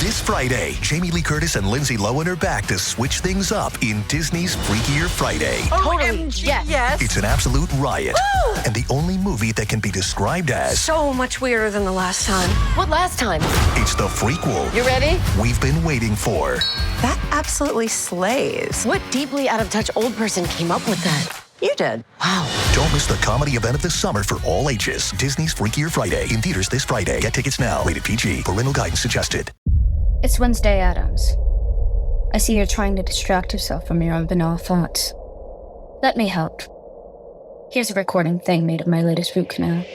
This Friday, Jamie Lee Curtis and Lindsay Lohan are back to switch things up in Disney's Freakier Friday. Totally. Yes. It's an absolute riot, and the only movie that can be described as So much weirder than the last time. What last time? it's the frequel You ready? we've been waiting for. That absolutely slays. What deeply out of touch old person came up with that? You did. Wow. Don't miss the comedy event of the summer for all ages. Disney's Freakier Friday in theaters this Friday. Get tickets now. Rated PG. Parental guidance suggested. It's Wednesday Addams. I see you're trying to distract yourself from your own banal thoughts. Let me help. Here's a recording thing made of my latest root canal.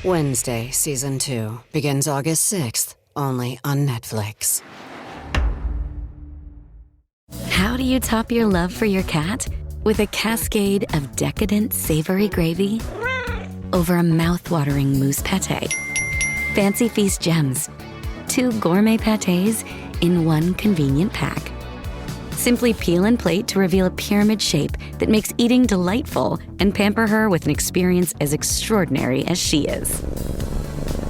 Wednesday, Season 2, begins August 6th, only on Netflix. How do you top your love for your cat? With a cascade of decadent savory gravy over a mouth-watering mousse pâté. Fancy Feast gems. 2 gourmet pâtés in one convenient pack. Simply peel and plate to reveal a pyramid shape that makes eating delightful and pamper her with an experience as extraordinary as she is.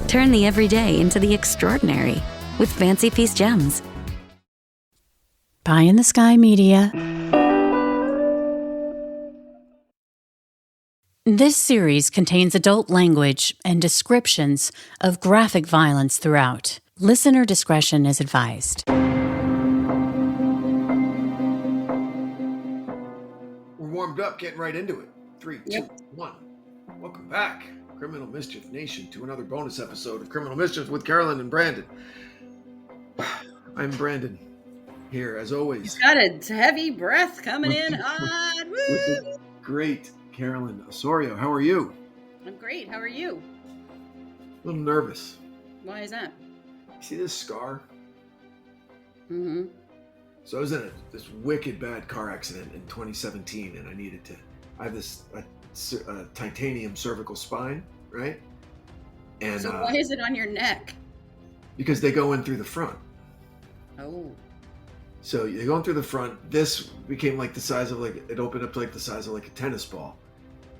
Turn the everyday into the extraordinary with Fancy Feast gems. Pie in the Sky Media. This series contains adult language and descriptions of graphic violence throughout. Listener discretion is advised. Warmed up, getting right into it. 3, 2, 1. Welcome back, Criminal Mischief Nation, to another bonus episode of Criminal Mischief with Carolyn and Branden. I'm Branden, here as always. He's got a heavy breath coming in hot. Woo! With the great Carolyn Osorio. How are you? I'm great. How are you? A little nervous. Why is that? See this scar? Mm-hmm. So I was in this wicked bad car accident in 2017, and I have this titanium cervical spine, right? And So why is it on your neck? because they go in through the front. Oh. So they go in through the front. This became like the size of it opened up to like the size of like a tennis ball.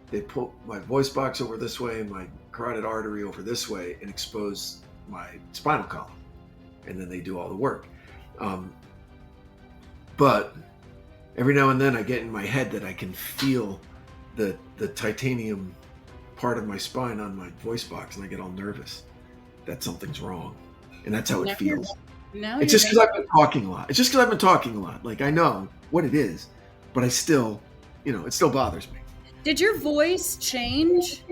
They pull my voice box over this way, my carotid artery over this way, and expose my spinal column. And then they do all the work. But every now and then I get in my head that I can feel the titanium part of my spine on my voice box, and I get all nervous that something's wrong. And that's how it feels. It's just because I've been talking a lot. Like, I know what it is, but I still, it still bothers me. Did your voice change?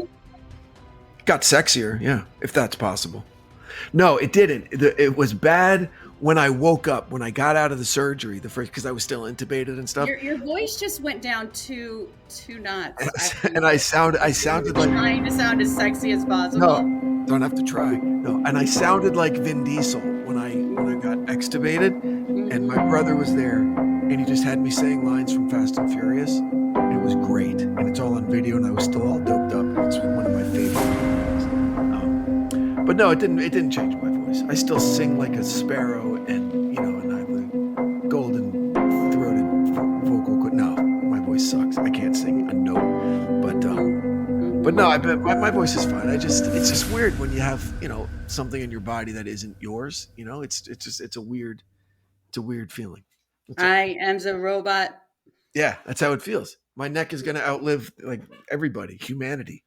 Got sexier, yeah, if that's possible. No, it didn't. It was bad when I woke up, when I got out of the surgery, because I was still intubated and stuff. Your voice just went down two knots. And I sounded like trying to sound as sexy as possible. No, don't have to try. No, and I sounded like Vin Diesel when I got extubated, and my brother was there, and he just had me saying lines from Fast and Furious. And it was great, and it's all on video, and I was still all doped up. It's one of my favorite movies. But no, it didn't change my voice. I still sing like a sparrow, and and I have the golden throated vocal. No, my voice sucks. I can't sing a note. But no, my voice is fine. It's just weird when you have something in your body that isn't yours. It's a weird feeling. I am a robot. Yeah, that's how it feels. My neck is gonna outlive like everybody, humanity.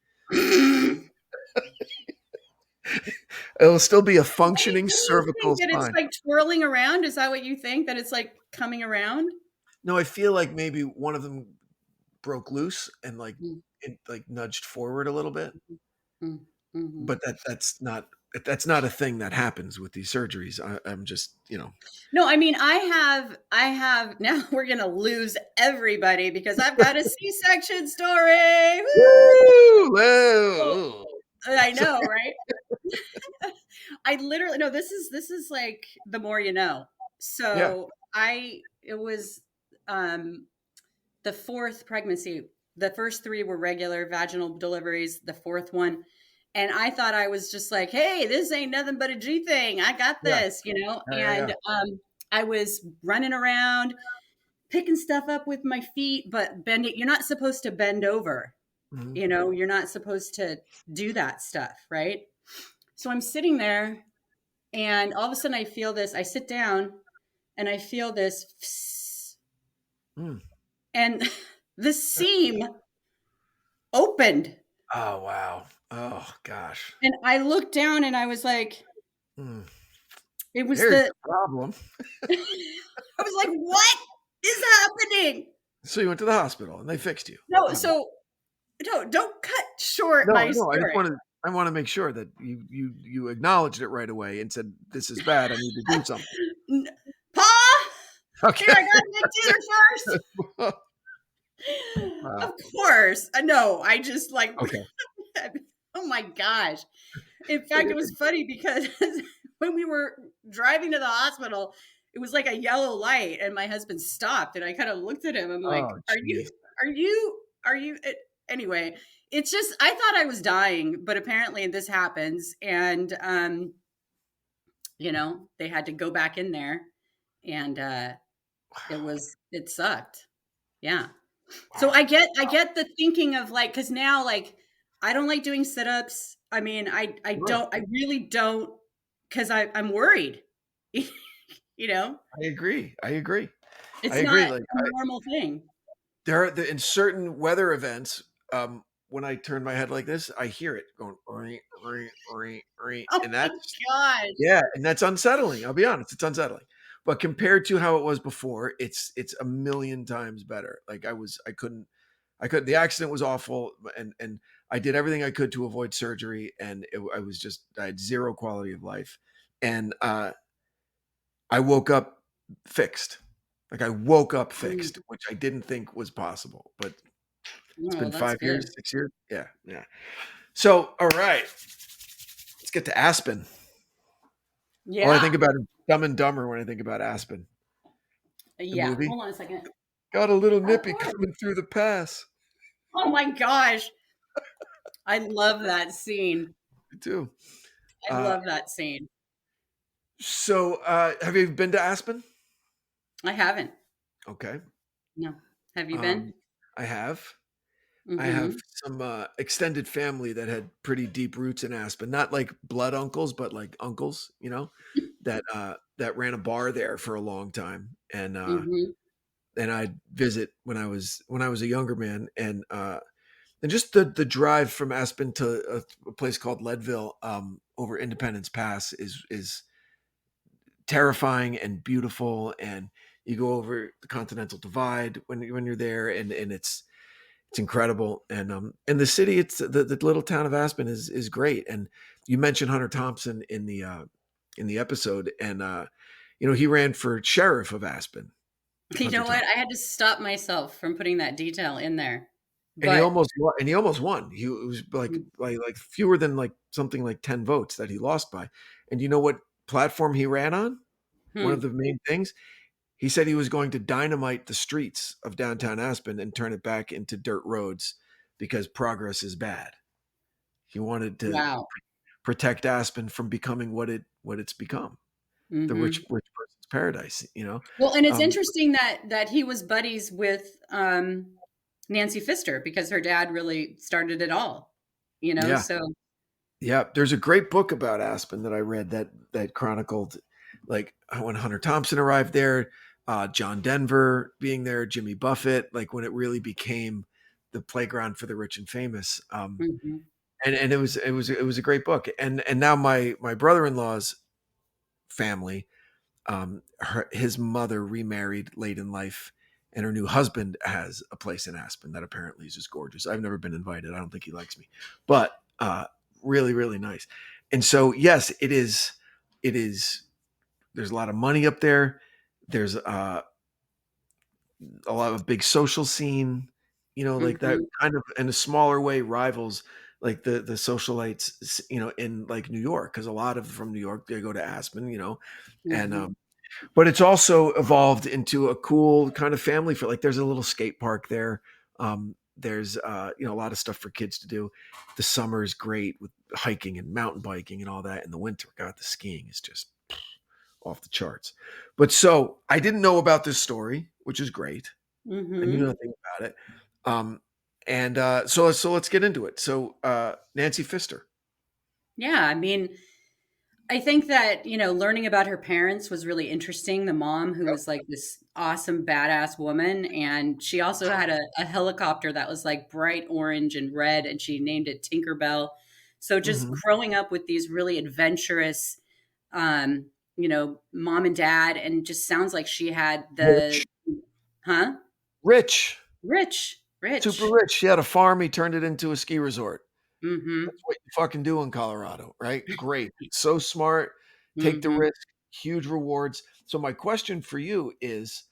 It'll still be a functioning cervical spine. It's like twirling around. Is that what you think? That it's like coming around? No, I feel like maybe one of them broke loose and it nudged forward a little bit. Mm-hmm. But that's not a thing that happens with these surgeries. I'm just No, I mean I have now. We're gonna lose everybody because I've got a C-section story. Woo! Whoa! I know, right? I literally no. This is like the more you know. So yeah. It was the 4th pregnancy. The first 3 were regular vaginal deliveries. The 4th one, and I thought I was just like, hey, this ain't nothing but a G thing. I got this, I was running around. picking stuff up with my feet, but bending. You're not supposed to bend over. Mhm. You know, you're not supposed to do that stuff, right? So I'm sitting there, and all of a sudden I feel this. I sit down, and I feel this, and the seam opened. Oh, wow. Oh, gosh. And I looked down, and I was like, it was There's the problem. I was like, what is happening? So you went to the hospital and they fixed you. No, so don't cut short my story. I want to make sure that you acknowledged it right away and said, this is bad. I need to do something. Pa! Okay. Here, I got to get first. Of course. No, I just like, okay. Oh my gosh. In fact, it was funny because when we were driving to the hospital, it was like a yellow light and my husband stopped and I kind of looked at him. I'm like, are you, anyway, it's just, I thought I was dying, but apparently this happens. And, you know, they had to go back in there and, it sucked. Yeah. So I get the thinking of like, cause now like, I don't like doing sit-ups. I mean, I really don't, cause I'm worried, you know? I agree. It's not a normal thing. There are in certain weather events, when I turn my head like this, I hear it going, Oh and that's, my God. Yeah. And that's unsettling. I'll be honest. It's unsettling. But compared to how it was before, it's a million times better. Like I couldn't, the accident was awful and I did everything I could to avoid surgery. And I had zero quality of life. And, I woke up fixed. Like I woke up fixed, which I didn't think was possible, but it's been 5 years, 6 years. Yeah. Yeah. So, all right, let's get to Aspen. Yeah. All I think about is Dumb and Dumber when I think about Aspen. Yeah. Movie. Hold on a second. Got a little nippy coming through the pass. Oh my gosh. I love that scene. Me too. I love that scene. So, have you been to Aspen? I haven't. Okay. No. Have you been? I have. Mm-hmm. I have some extended family that had pretty deep roots in Aspen, not like blood uncles, but like uncles, you know, that ran a bar there for a long time. And I'd visit when I was a younger man. And just the drive from Aspen to a place called Leadville, over Independence Pass is terrifying and beautiful. And you go over the Continental Divide when you're there, and it's incredible. And the city, it's the little town of Aspen is great. And you mentioned Hunter Thompson in the episode, and you know, he ran for sheriff of Aspen. You know what? I had to stop myself from putting that detail in there. But, and he almost won. He was like fewer than like something like 10 votes that he lost by. And you know what platform he ran on? One of the main things, he said he was going to dynamite the streets of downtown Aspen and turn it back into dirt roads because progress is bad. He wanted to protect Aspen from becoming what it's become, the rich person's paradise. You know. Well, and it's interesting that he was buddies with Nancy Pfister because her dad really started it all. You know, so yeah, there's a great book about Aspen that I read that chronicled like when Hunter Thompson arrived there, John Denver being there, Jimmy Buffett, like when it really became the playground for the rich and famous. And it was a great book. And now my brother-in-law's family, his mother remarried late in life, and her new husband has a place in Aspen that apparently is just gorgeous. I've never been invited. I don't think he likes me, but really, really nice. And so, yes, it is. There's a lot of money up there. There's a lot of big social scene, you know, like that kind of in a smaller way rivals like the socialites, you know, in like New York, because a lot of from New York, they go to Aspen, you know, and but it's also evolved into a cool kind of family for like there's a little skate park there. There's you know, a lot of stuff for kids to do. The summer is great with hiking and mountain biking and all that. In the winter, God, the skiing is just off the charts. But so I didn't know about this story, which is great. Mm-hmm. I knew nothing about it. So let's get into it. So Nancy Pfister. Yeah, I mean, I think that, learning about her parents was really interesting. The mom, who was like this awesome, badass woman. And she also had a helicopter that was like bright orange and red, and she named it Tinkerbell. So just growing up with these really adventurous, mom and dad, and just sounds like she had Rich. Rich. Super rich. She had a farm. He turned it into a ski resort. Mm-hmm. That's what you fucking do in Colorado, right? Great. So smart. Take the risk. Huge rewards. So my question for you is,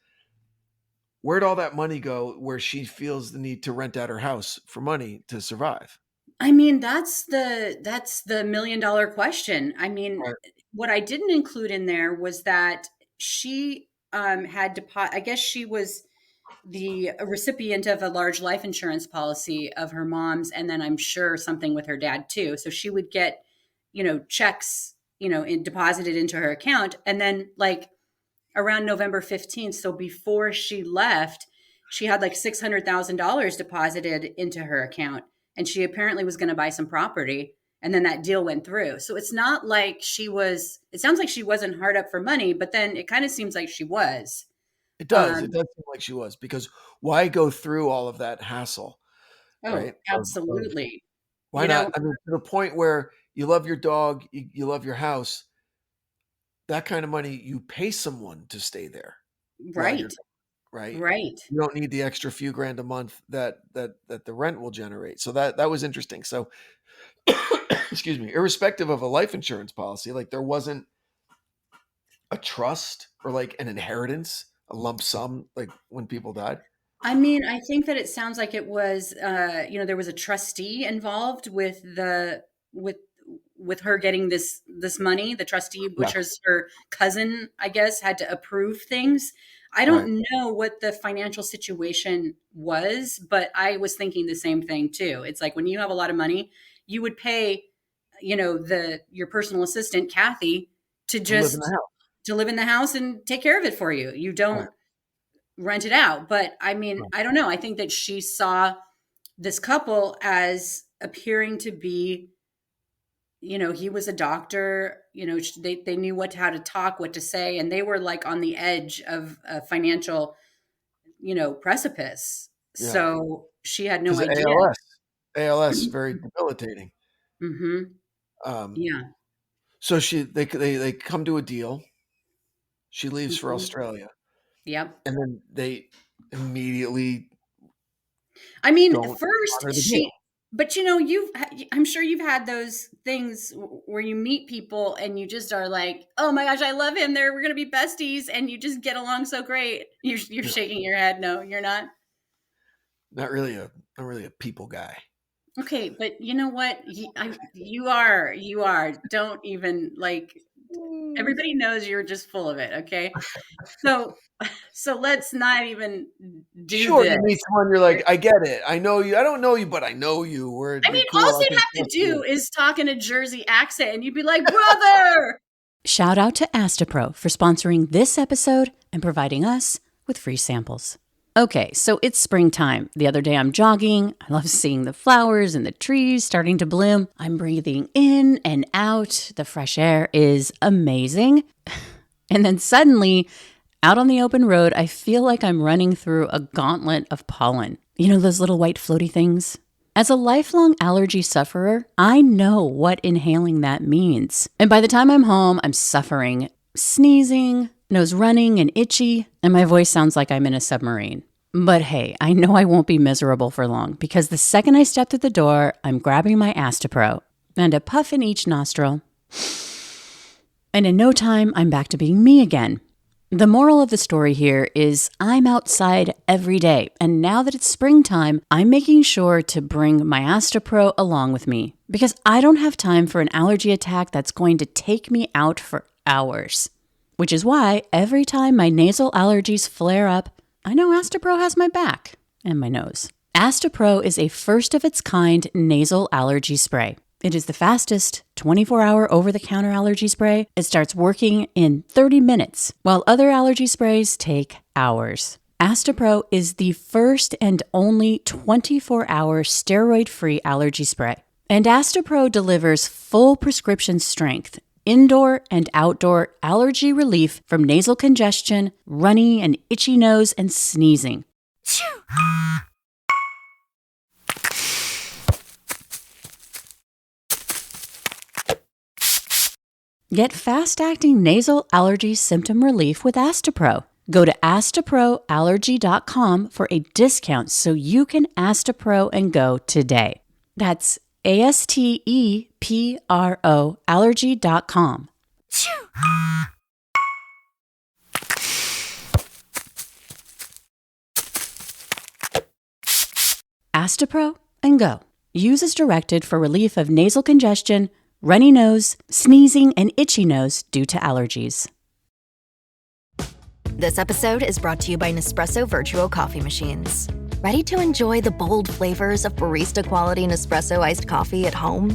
where'd all that money go where she feels the need to rent out her house for money to survive? I mean, that's the $1 million question. I mean, what I didn't include in there was that she had deposit. I guess she was the recipient of a large life insurance policy of her mom's, and then I'm sure something with her dad too. So she would get, checks, deposited into her account, and then like around November 15th, so before she left, she had like $600,000 deposited into her account, and she apparently was going to buy some property, and then that deal went through. So it's not like it sounds like she wasn't hard up for money, but then it kind of seems like she was. It does. It does seem like she was, because why go through all of that hassle? Oh, right? Absolutely. Why not? I mean, to the point where you love your dog, you love your house, that kind of money, you pay someone to stay there. Right. Right. Right. You don't need the extra few grand a month that the rent will generate. So that was interesting. So excuse me, irrespective of a life insurance policy, like there wasn't a trust or like an inheritance, a lump sum, like when people died. I mean, I think that it sounds like it was, there was a trustee involved with her getting this money. The trustee, which was her cousin, I guess, had to approve things. I don't know what the financial situation was, but I was thinking the same thing too. It's like when you have a lot of money, you would pay, your personal assistant, Kathy, to live in the house and take care of it for you. You don't rent it out. But I mean, I don't know. I think that she saw this couple as appearing to be, he was a doctor, they knew how to talk, what to say, and they were like on the edge of a financial, precipice. Yeah. So she had no idea. ALS, very debilitating. Yeah. So they come to a deal. She leaves for Australia. Yep. And then they immediately. I mean, first but I'm sure you've had those things where you meet people and you just are like, oh my gosh, I love him. We're going to be besties. And you just get along so great. You're shaking your head. No, you're not. Not really a people guy. Okay. But you know what? You are. Don't even everybody knows you're just full of it. Okay. So let's not even do sure, this. You meet someone, you're like, I get it. I know you. I don't know you, but I know you. Cool. All you'd have to do is talk in a Jersey accent and you'd be like, brother. Shout out to Astapro for sponsoring this episode and providing us with free samples. Okay, so it's springtime. The other day I'm jogging. I love seeing the flowers and the trees starting to bloom. I'm breathing in and out. The fresh air is amazing. And then suddenly, out on the open road, I feel like I'm running through a gauntlet of pollen. You know those little white floaty things? As a lifelong allergy sufferer, I know what inhaling that means. And by the time I'm home, I'm suffering. Sneezing, nose running and itchy, and my voice sounds like I'm in a submarine. But hey, I know I won't be miserable for long, because the second I step through the door, I'm grabbing my Astapro and a puff in each nostril. And in no time, I'm back to being me again. The moral of the story here is I'm outside every day, and now that it's springtime, I'm making sure to bring my Astapro along with me, because I don't have time for an allergy attack that's going to take me out for hours. Which is why every time my nasal allergies flare up, I know Astapro has my back and my nose. Astapro is a first-of-its-kind nasal allergy spray. It is the fastest 24-hour over-the-counter allergy spray. It starts working in 30 minutes, while other allergy sprays take hours. Astapro is the first and only 24-hour steroid-free allergy spray. And Astapro delivers full prescription strength, indoor and outdoor allergy relief from nasal congestion, runny and itchy nose, and sneezing. Get fast-acting nasal allergy symptom relief with Astapro. Go to astaproallergy.com for a discount so you can Astapro and go today. That's ASTEPRO allergy.com. Astapro and go. Use as directed for relief of nasal congestion, runny nose, sneezing, and itchy nose due to allergies. This episode is brought to you by Nespresso Virtuo Coffee Machines. Ready to enjoy the bold flavors of barista-quality Nespresso iced coffee at home?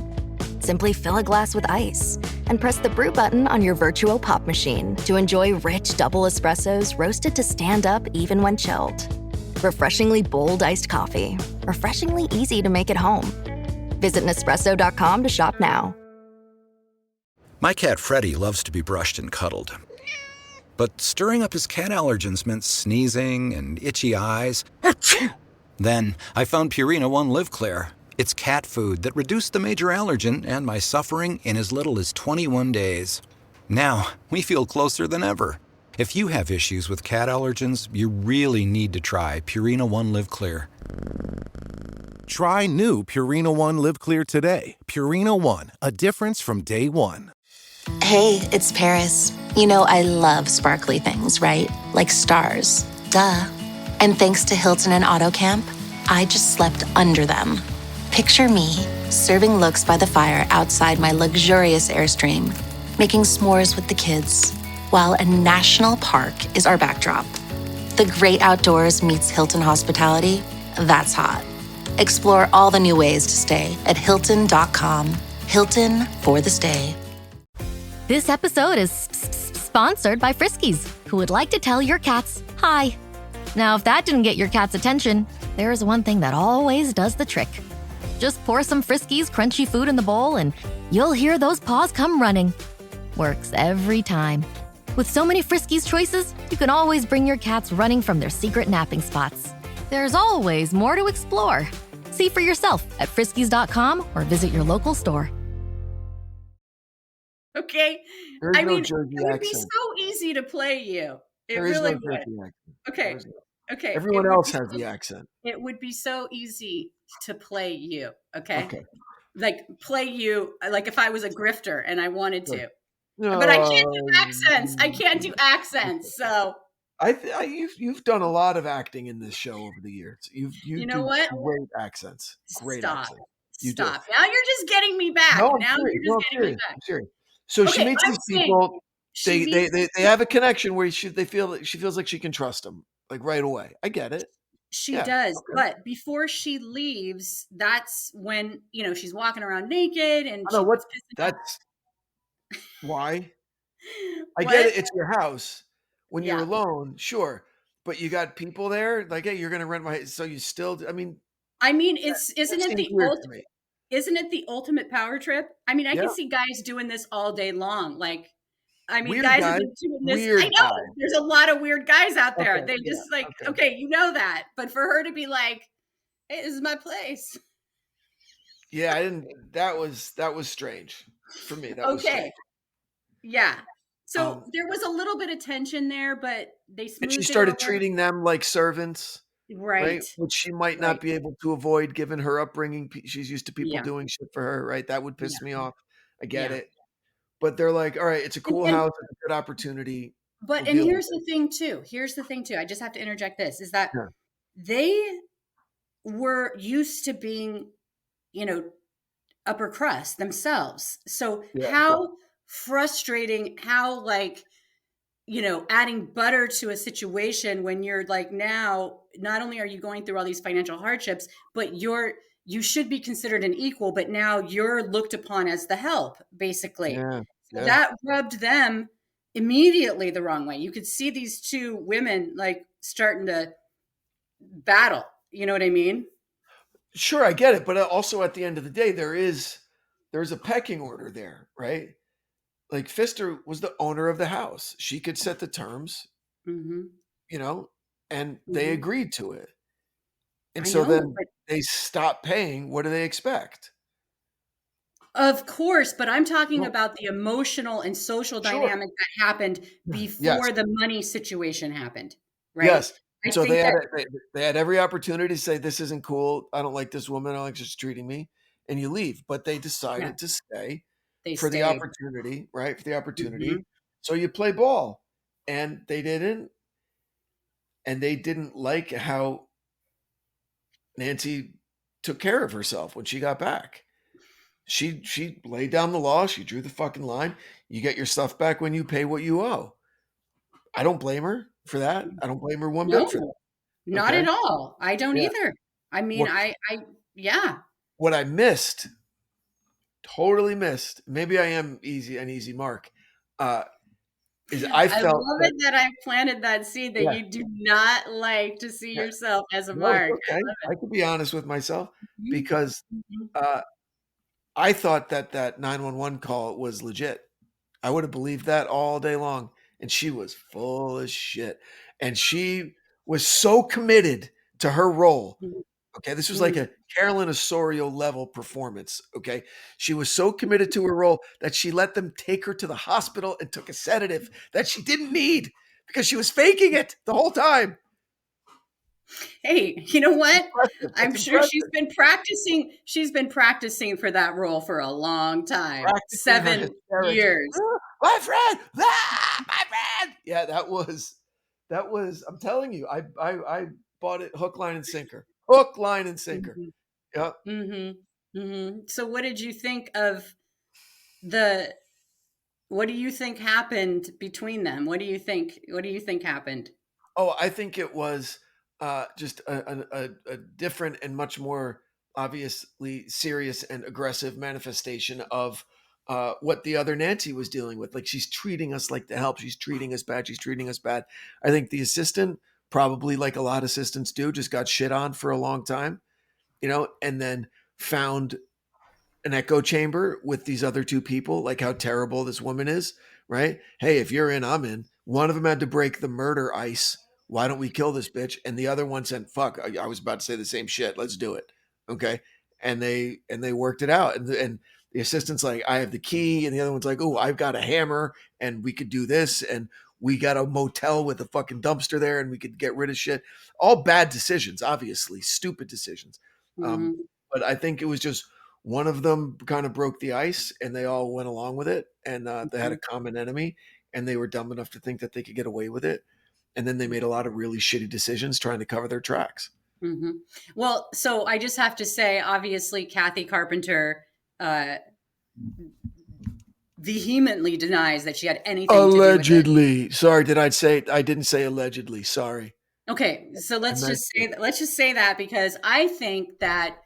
Simply fill a glass with ice and press the brew button on your Virtuo Pop machine to enjoy rich double espressos roasted to stand up even when chilled. Refreshingly bold iced coffee. Refreshingly easy to make at home. Visit Nespresso.com to shop now. My cat Freddie loves to be brushed and cuddled. But stirring up his cat allergens meant sneezing and itchy eyes. Then I found Purina One Live Clear. It's cat food that reduced the major allergen and my suffering in as little as 21 days. Now, we feel closer than ever. If you have issues with cat allergens, you really need to try Purina One Live Clear. Try new Purina One Live Clear today. Purina One, a difference from day one. Hey, it's Paris. You know I love sparkly things, right? Like stars. Duh. And thanks to Hilton and AutoCamp, I just slept under them. Picture me, serving looks by the fire outside my luxurious Airstream, making s'mores with the kids, while a national park is our backdrop. The great outdoors meets Hilton hospitality. That's hot. Explore all the new ways to stay at Hilton.com. Hilton for the stay. This episode is sponsored by Friskies, who would like to tell your cats hi. Now, if that didn't get your cat's attention, there is one thing that always does the trick. Just pour some Friskies crunchy food in the bowl and you'll hear those paws come running. Works every time. With so many Friskies choices, you can always bring your cats running from their secret napping spots. There's always more to explore. See for yourself at friskies.com or visit your local store. Okay. There's I no mean, Jersey it would be accent. so easy to play you. It There is really no would. Jersey accent. Okay. There is no. Okay. Everyone It would else be has so- the accent. It would be so easy to play you. Okay. Okay. Like play you, like if I was a grifter and I wanted to. Good. But I can't do accents. I can't do accents. So You've done a lot of acting in this show over the years. You know do what? Great accents. Great Stop. accents. You Stop. Now you're just getting me back. No, I'm Now serious. you're No, just I'm getting me serious. back. I'm serious. So she Okay, meets I'm these saying people. she They meets- have a connection where she feels like she can trust them like right away. I get it. She Yeah, does. okay. But before she leaves, that's when, she's walking around naked and I know she what was pissing that's why. I What? get it. It's your house. When you're Yeah. alone, sure. But you got people there. Like, hey, you're gonna rent my. So you still. I mean, isn't that it seems the weird to me. isn't it the ultimate power trip? I mean, I Yeah. can see guys doing this all day long. Like, I mean, Weird guys have guys. been doing this. Weird I know guys. there's a lot of weird guys out there. Okay, They yeah, just like, okay. okay, you know that. But for her to be like, hey, this is my place. Yeah, I didn't. That was strange for me. That was Okay. strange. Yeah. So Um, there was a little bit of tension there, but they smoothed And she it started over. treating them like servants, right? Right. Which she might Right. not be able to avoid given her upbringing. She's used to people Yeah. doing shit for her, right? That would piss me off. I get Yeah. it. But they're like, all right, it's a cool And- house, it's a good opportunity. But We'll and deal here's with the thing too. Here's the thing too. I just have to interject this is that Yeah. they were used to being, upper crust themselves. So Yeah. how frustrating, how adding butter to a situation when you're like now, not only are you going through all these financial hardships, but you're you should be considered an equal, but now you're looked upon as the help, basically. Yeah. So that rubbed them immediately the wrong way. You could see these two women like starting to battle. You know what I mean? Sure, I get it, but also at the end of the day, there's a pecking order there, right? Like Pfister was the owner of the house; she could set the terms, Mm-hmm. you know, and they agreed to it. And I so know, then but they stop paying. What do they expect? of course, but I'm talking Well, about the emotional and social sure. dynamic that happened Yes. before the money situation happened, right? Yes. I So think that they had every opportunity to say, "This isn't cool. I don't like this woman. I don't like she's treating me," and you leave. But they yeah, decided to stay they for the stayed. opportunity, right? For the Mhm. opportunity. So you play ball, and they didn't like how Nancy took care of herself when she got back. She laid down the law. She drew the fucking line. You get your stuff back when you pay what you owe. I don't blame her for that. I don't blame her one bit for that. No, not Okay. at all. I don't Yeah. either. I mean, What yeah. what I missed, totally missed. Maybe I am an easy mark. Uh, is I I felt love that it that I planted that seed that yeah, you do not like to see yeah. yourself as a No, it's mark. okay. I love I could be honest with myself it. because Mhm. uh, I thought that 911 call was legit. I would have believed that all day long. And she was full of shit. And she was so committed to her role. Mhm. Okay. This was like Mhm. a Carolyn Osorio level performance. Okay. She was so committed to her role that she let them take her to the hospital and took a sedative that she didn't need because she was faking it the whole time. Hey, you know what? Impressive. I'm It's sure impressive. she's been practicing for that role for a long time. Practicing her 7 hysterics. years. "Ah, my friend, my friend. Yeah, that was. I'm telling you, I bought it hook, line, and sinker. Hook, line, and sinker. Mhm. Yep. Mhm. Mhm. So what did you think of the what do you think happened between them? What do you think happened? Oh, I think it was just a different and much more obviously serious and aggressive manifestation of what the other Nancy was dealing with. Like she's treating us like the help. She's treating us bad. She's treating us bad. I think the assistant, probably like a lot of assistants do, just got shit on for a long time, and then found an echo chamber with these other two people, like how terrible this woman is, right? Hey, if you're in, I'm in. One of them had to break the murder ice. Why don't we kill this bitch? And the other one said, "Fuck, I was about to say the same shit. Let's do it." Okay, and they worked it out. And the assistant's like, "I have the key," and the other one's like, "Oh, I've got a hammer, and we could do this, and we got a motel with a fucking dumpster there, and we could get rid of shit." All bad decisions, obviously, stupid decisions. Um, Mhm. but I think it was just one of them kind of broke the ice and they all went along with it. And they had a Mhm. common enemy and they were dumb enough to think that they could get away with it. And then they made a lot of really shitty decisions trying to cover their tracks. Mhm. Well, so I just have to say, obviously, Kathy Carpenter uh, vehemently denies that she had anything to do with it. Allegedly. Sorry, I didn't say allegedly. Sorry. Okay, so I meant to. let's just say that because I think that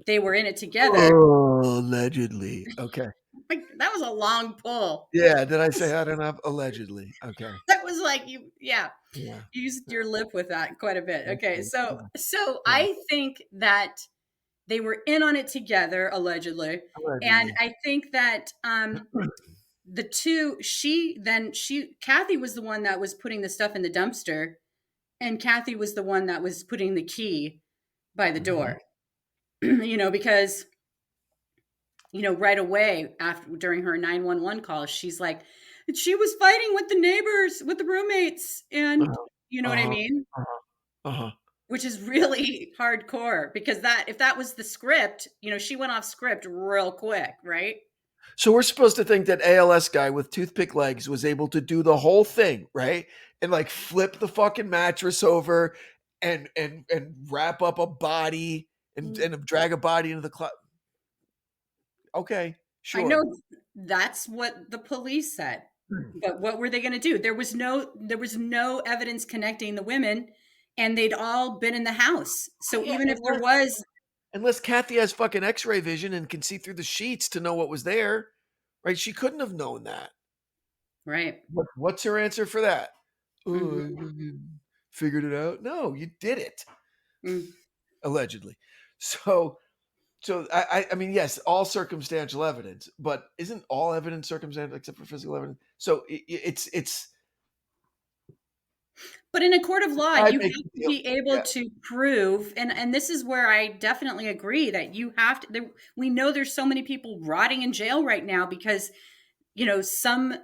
they were in it together. Oh, allegedly. Okay. Like that was a long pull. Yeah. Did I say that enough? Allegedly. Okay. That was like yeah, Yeah. you used your lip with that quite a bit. Okay, Okay. so Yeah. I think that they were in on it together allegedly, and Allegedly. I think that the two Kathy was the one that was putting the stuff in the dumpster, and Kathy was the one that was putting the key by the Mhm. door. Because right away after during her 911 call, she's like, she was fighting with the neighbors, with the roommates, and Uh-huh. you know what I Uh-huh. mean? Uh-huh. Uh-huh. Which is really hardcore because if that was the script, she went off script real quick, right? So we're supposed to think that ALS guy with toothpick legs was able to do the whole thing, right? And like flip the fucking mattress over and wrap up a body and drag a body into the closet. Okay, I sure. know that's what the police said. But what were they going to do? There was no evidence connecting the women, and they'd all been in the house. So Yeah, even if and there was unless Kathy has fucking X-ray vision and can see through the sheets to know what was there, right? She couldn't have known that. Right. What's her answer for that? Mm-hmm. Oh, you figured it out? No, you did it. Allegedly. So I mean, yes, all circumstantial evidence, but isn't all evidence circumstantial except for physical evidence? So it's. But in a court of law, I you have make to it feel- be able yeah. to prove, and this is where I definitely agree that you have to. We know there's so many people rotting in jail right now because, some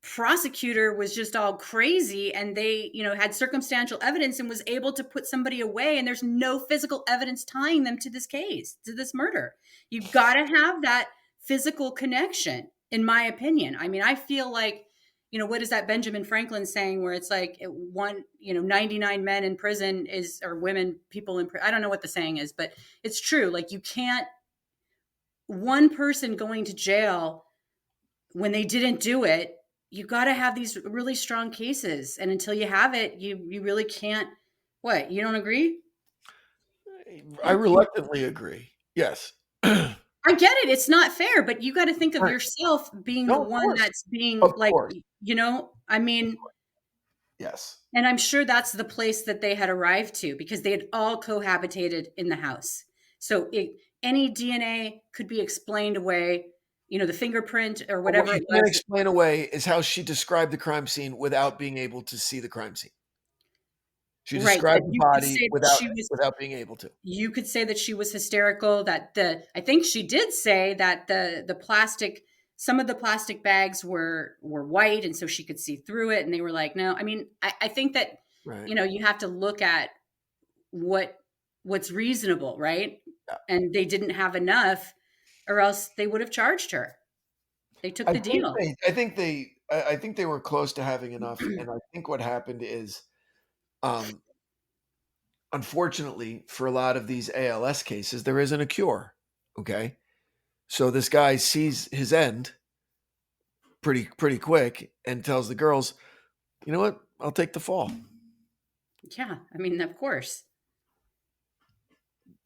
prosecutor was just all crazy and they, had circumstantial evidence and was able to put somebody away, and there's no physical evidence tying them to this case, to this murder. You've got to have that physical connection, in my opinion. I mean, I feel like, what is that Benjamin Franklin saying where it's like 99 men in prison or women, people in prison. I don't know what the saying is, but it's true. Like, you can't, one person going to jail when they didn't do it, you got to have these really strong cases. And until you have it, you really can't. What? You don't agree? I reluctantly agree. Yes. I get it. It's not fair, but you got to think of yourself being the one that's being like, I mean, yes. And I'm sure that's the place that they had arrived to because they had all cohabitated in the house. So any DNA could be explained away, the fingerprint or whatever What it you can't was. explain away is how she described the crime scene without being able to see the crime scene. She described the body without being able to. You could say that she was hysterical, I think she did say that the plastic, some of the plastic bags were white and so she could see through it. And they were like, no, I mean, I think that, you have to look at what's reasonable, right? Yeah. And they didn't have enough or else they would have charged her. They took the deal. I think they were close to having enough. And I think what happened is, unfortunately, for a lot of these ALS cases, there isn't a cure. Okay. So this guy sees his end pretty quick and tells the girls, you know what? I'll take the fall. Yeah. I mean, of course.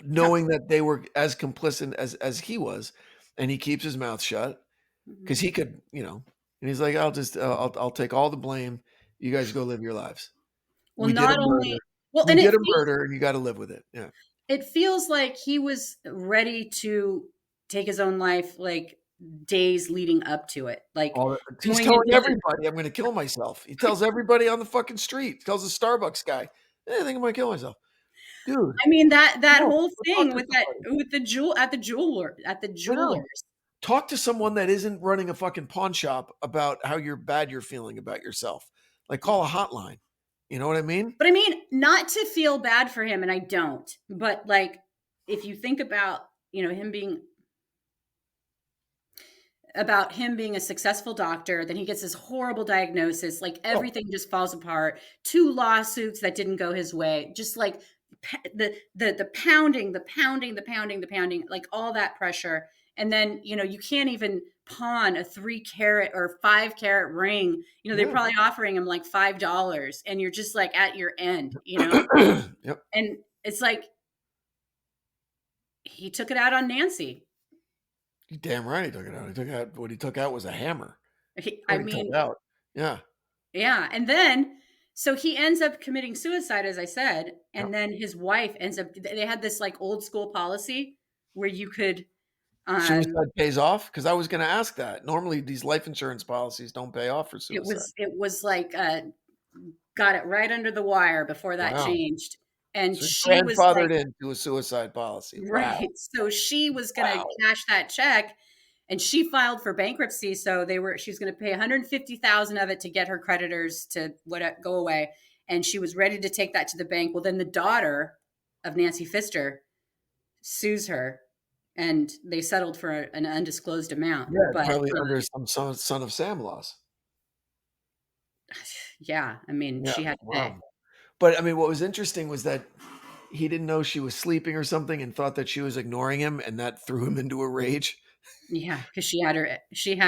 Knowing that they were as complicit as he was, and he keeps his mouth shut because he could, and he's like, I'll take all the blame. You guys go live your lives. Well, not only, we did a murder and you got to live with it. Yeah. It feels like he was ready to take his own life, like days leading up to it. Like he's telling everybody, I'm going to kill myself. He tells everybody on the fucking street. He tells the Starbucks guy, I think I'm going to kill myself. Dude. I mean, that whole thing with the jewelers. Talk to someone that isn't running a fucking pawn shop about how bad you're feeling about yourself. Like, call a hotline. You know what I mean? But I mean, not to feel bad for him, and I don't. But like, if you think about, him being a successful doctor, then he gets this horrible diagnosis. Like everything just falls apart. 2 lawsuits that didn't go his way. Just like the pounding, like all that pressure. And then, you can't even pawn a 3-carat or 5-carat ring. They're probably offering him like $5 and you're just like at your end, Yep. And it's like, he took it out on Nancy. You're damn right he took it out. What he took out was a hammer. Yeah. Yeah. And then, so he ends up committing suicide, as I said. And then his wife ends up, they had this like old school policy where you could, suicide pays off? Because I was going to ask that. Normally, these life insurance policies don't pay off for suicide. It was like got it right under the wire before that changed, and so she was grandfathered into a suicide policy, right? Wow. So she was going to cash that check, and she filed for bankruptcy. So she was going to pay $150,000 of it to get her creditors to go away, and she was ready to take that to the bank. Well, then the daughter of Nancy Pfister sues her. And they settled for an undisclosed amount. Yeah, but, probably under some Son of Sam laws. Yeah, I mean, she had to pay. But I mean, what was interesting was that he didn't know she was sleeping or something and thought that she was ignoring him, and that threw him into a rage. Yeah, because she had her. Shake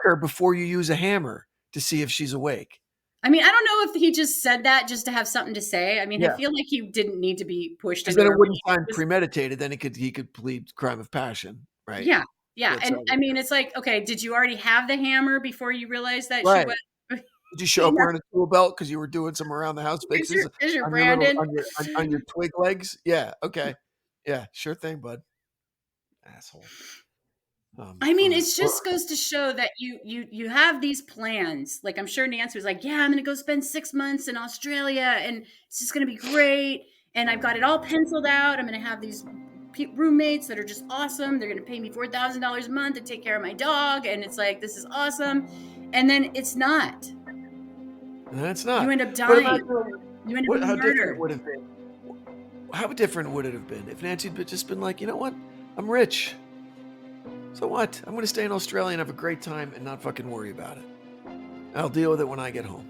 her before you use a hammer to see if she's awake. I mean, I don't know if he just said that just to have something to say. I mean, I feel like he didn't need to be pushed. Because then it wouldn't sound premeditated. Then he could plead crime of passion, right? Yeah, yeah. And I mean, it's like, okay, did you already have the hammer before you realized that she was? Did you show up wearing a tool belt because you were doing some around the house fixes Is your Branden on your twig legs? Yeah. Okay. Yeah. Sure thing, bud. Asshole. I mean, it just goes to show that you have these plans. Like, I'm sure Nancy was like, yeah, I'm going to go spend 6 months in Australia and it's just going to be great. And I've got it all penciled out. I'm going to have these roommates that are just awesome. They're going to pay me $4,000 a month to take care of my dog. And it's like, this is awesome. And then it's not. That's not. You end up dying. You end up being how murdered. Different would have been? How different would it have been if Nancy had just been like, you know what? I'm rich. So what? I'm going to stay in Australia and have a great time and not fucking worry about it. I'll deal with it when I get home.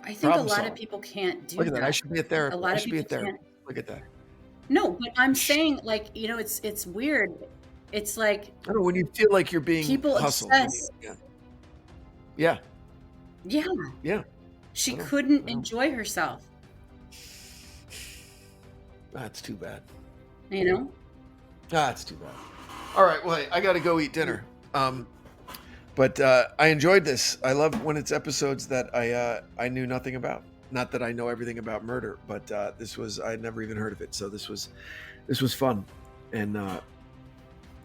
I think a lot of people can't do that. Look at that. I should be a therapist. A lot of people can't. Look at that. No, but I'm saying, like, you know, it's weird. It's like, I don't know, when you feel like you're being people hustled. obsess. Yeah. She couldn't enjoy herself. That's too bad. You know? That's too bad. All right, well, hey, I got to go eat dinner. But I enjoyed this. I love when it's episodes that I knew nothing about. Not that I know everything about murder, but I'd never even heard of it. So this was fun and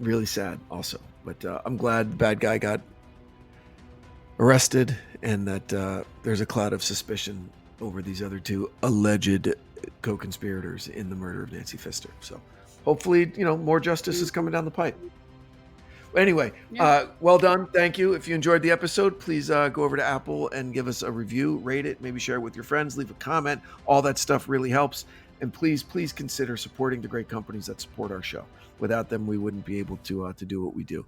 really sad also. But I'm glad the bad guy got arrested and that there's a cloud of suspicion over these other two alleged co-conspirators in the murder of Nancy Pfister. So hopefully, more justice is coming down the pipe. Anyway, well done. Thank you. If you enjoyed the episode, please go over to Apple and give us a review, rate it, maybe share it with your friends, leave a comment. All that stuff really helps. And please consider supporting the great companies that support our show. Without them, we wouldn't be able to do what we do.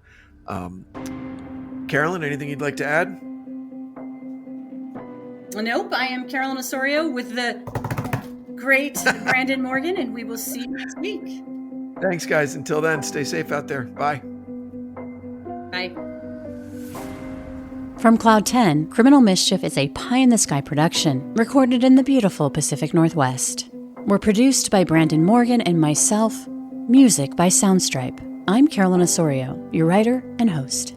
Carolyn, anything you'd like to add? Nope. I am Carolyn Osorio with the great Branden Morgan, and we will see you next week. Thanks, guys. Until then, stay safe out there. Bye. Bye. From Cloud 10, Criminal Mischief is a pie-in-the-sky production recorded in the beautiful Pacific Northwest. We're produced by Branden Morgan and myself. Music by Soundstripe. I'm Carolyn Osorio, your writer and host.